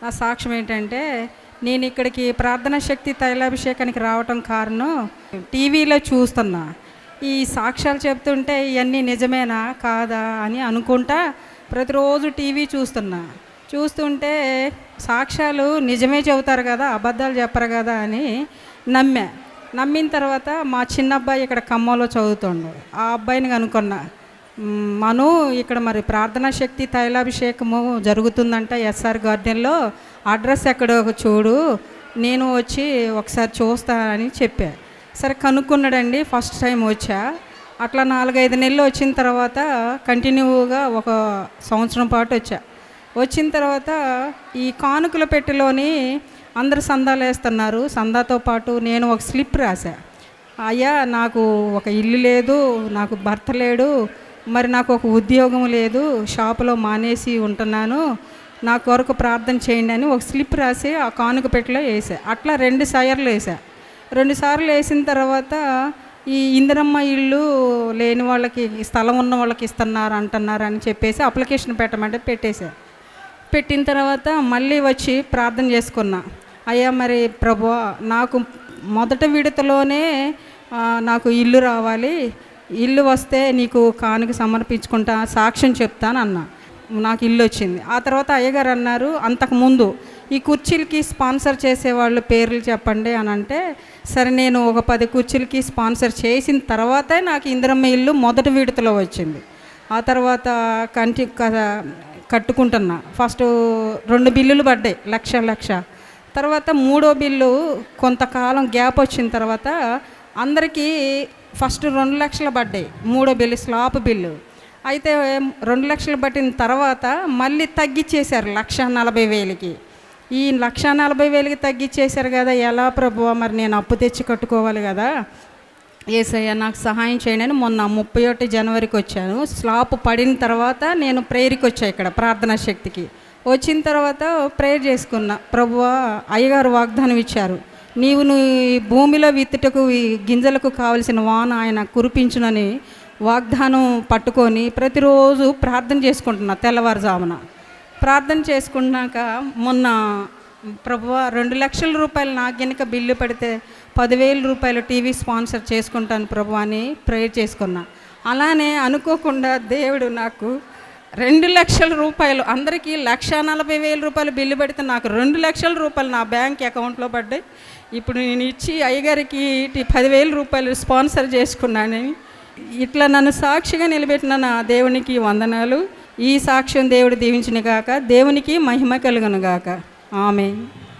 నా సాక్ష్యం ఏంటంటే, నేను ఇక్కడికి ప్రార్థనా శక్తి తైలాభిషేకానికి రావటం కారణం టీవీలో చూస్తున్నా. ఈ సాక్ష్యాలు చెప్తుంటే ఇవన్నీ నిజమేనా కాదా అని అనుకుంటా ప్రతిరోజు టీవీ చూస్తున్నా. చూస్తుంటే సాక్ష్యాలు నిజమే చెబుతారు కదా, అబద్ధాలు చెప్పరు కదా అని నమ్మిన తర్వాత మా చిన్న అబ్బాయి ఇక్కడ ఖమ్మంలో చదువుతుండు. ఆ అబ్బాయిని కనుక్కున్నా, మను ఇక్కడ మరి ప్రార్థనా శక్తి తైలాభిషేకము జరుగుతుందంట ఎస్ఆర్ గార్డెన్లో, అడ్రస్ ఎక్కడో చూడు, నేను వచ్చి ఒకసారి చూస్తానని చెప్పా. సరే కనుక్కున్నాడండి. ఫస్ట్ టైం వచ్చా. అట్లా 4-5 నెలలు వచ్చిన తర్వాత కంటిన్యూగా 1 సంవత్సరం పాటు వచ్చిన తర్వాత ఈ కానుకల పెట్టెలోని అందరు సందాలు వేస్తున్నారు. సందాతో పాటు నేను ఒక స్లిప్ రాశా. అయ్యా, నాకు ఒక ఇల్లు లేదు, నాకు భర్త లేడు, మరి నాకు ఒక ఉద్యోగం లేదు, షాపులో మానేసి ఉంటున్నాను, నా కొరకు ప్రార్థన చేయండి అని ఒక స్లిప్ రాసి ఆ కానుక పెట్టెలో వేసా. అట్లా 2 సార్లు వేసా. 2 సార్లు వేసిన తర్వాత ఈ ఇందిరమ్మ ఇల్లు లేని వాళ్ళకి, స్థలం ఉన్న వాళ్ళకి ఇస్తున్నారు అంటున్నారు అని చెప్పేసి అప్లికేషన్ పెట్టమంటే పెట్టిన తర్వాత మళ్ళీ వచ్చి ప్రార్థన చేసుకున్నా. అయ్యా, మరి ప్రభువా, నాకు మొదట విడతలోనే నాకు ఇల్లు రావాలి, ఇల్లు వస్తే నీకు కానుక సమర్పించుకుంటా, సాక్ష్యం చెప్తాను అన్నా. నాకు ఇల్లు వచ్చింది. ఆ తర్వాత అయ్యగారు అన్నారు, అంతకుముందు ఈ కుర్చీలకి స్పాన్సర్ చేసేవాళ్ళు పేర్లు చెప్పండి అని అంటే, సరే నేను ఒక 10 కుర్చీలకి స్పాన్సర్ చేసిన తర్వాతే నాకు ఇందిరమ్మ ఇల్లు మొదటి విడతలో వచ్చింది. ఆ తర్వాత కట్టుకుంటున్నా. ఫస్ట్ 2 బిల్లులు పడ్డాయి, లక్ష. తర్వాత 3వ బిల్లు కొంతకాలం గ్యాప్ వచ్చిన తర్వాత అందరికీ ఫస్ట్ 2 లక్షలు పడ్డాయి, 3వ బిల్లు స్లాప్ బిల్లు. అయితే 2 లక్షలు పట్టిన తర్వాత మళ్ళీ తగ్గించేశారు 1,40,000కి. ఈ 1,40,000కి తగ్గించేశారు కదా, ఎలా ప్రభువా, మరి నేను అప్పు తెచ్చి కట్టుకోవాలి కదా, యేసయ్య నాకు సహాయం చేయండి అని మొన్న 31 జనవరికి వచ్చాను. స్లాప్ పడిన తర్వాత నేను ప్రేయర్కి వచ్చాను, ఇక్కడ ప్రార్థనా శక్తికి వచ్చిన తర్వాత ప్రేయర్ చేసుకున్నా. ప్రభువా, అయ్యగారు వాగ్దానం ఇచ్చారు, నీవు ఈ భూమిలో విత్తుటకు ఈ గింజలకు కావలసిన వాన ఆయన కురిపించునని వాగ్దానం పట్టుకొని ప్రతిరోజు ప్రార్థన చేసుకుంటున్నా. తెల్లవారుజామున ప్రార్థన చేసుకున్నాక మొన్న ప్రభువా 2 లక్షల రూపాయలు నాకు గనుక బిల్లు పడితే 10,000 రూపాయలు టీవీ స్పాన్సర్ చేసుకుంటాను ప్రభు అని ప్రేయర్ చేసుకున్నా. అలానే అనుకోకుండా దేవుడు నాకు 2 లక్షల రూపాయలు, అందరికీ 1,40,000 రూపాయలు బిల్లు పెడితే నాకు 2 లక్షల రూపాయలు నా బ్యాంక్ అకౌంట్లో పడ్డాయి. ఇప్పుడు నేను ఇచ్చి అయ్యగారికి 10,000 రూపాయలు స్పాన్సర్ చేసుకున్నానని ఇట్లా నన్ను సాక్షిగా నిలబెట్టిన నా దేవునికి వందనాలు. ఈ సాక్ష్యం దేవుడు దీవించును గాక, దేవునికి మహిమ కలుగును గాక. ఆమేన్.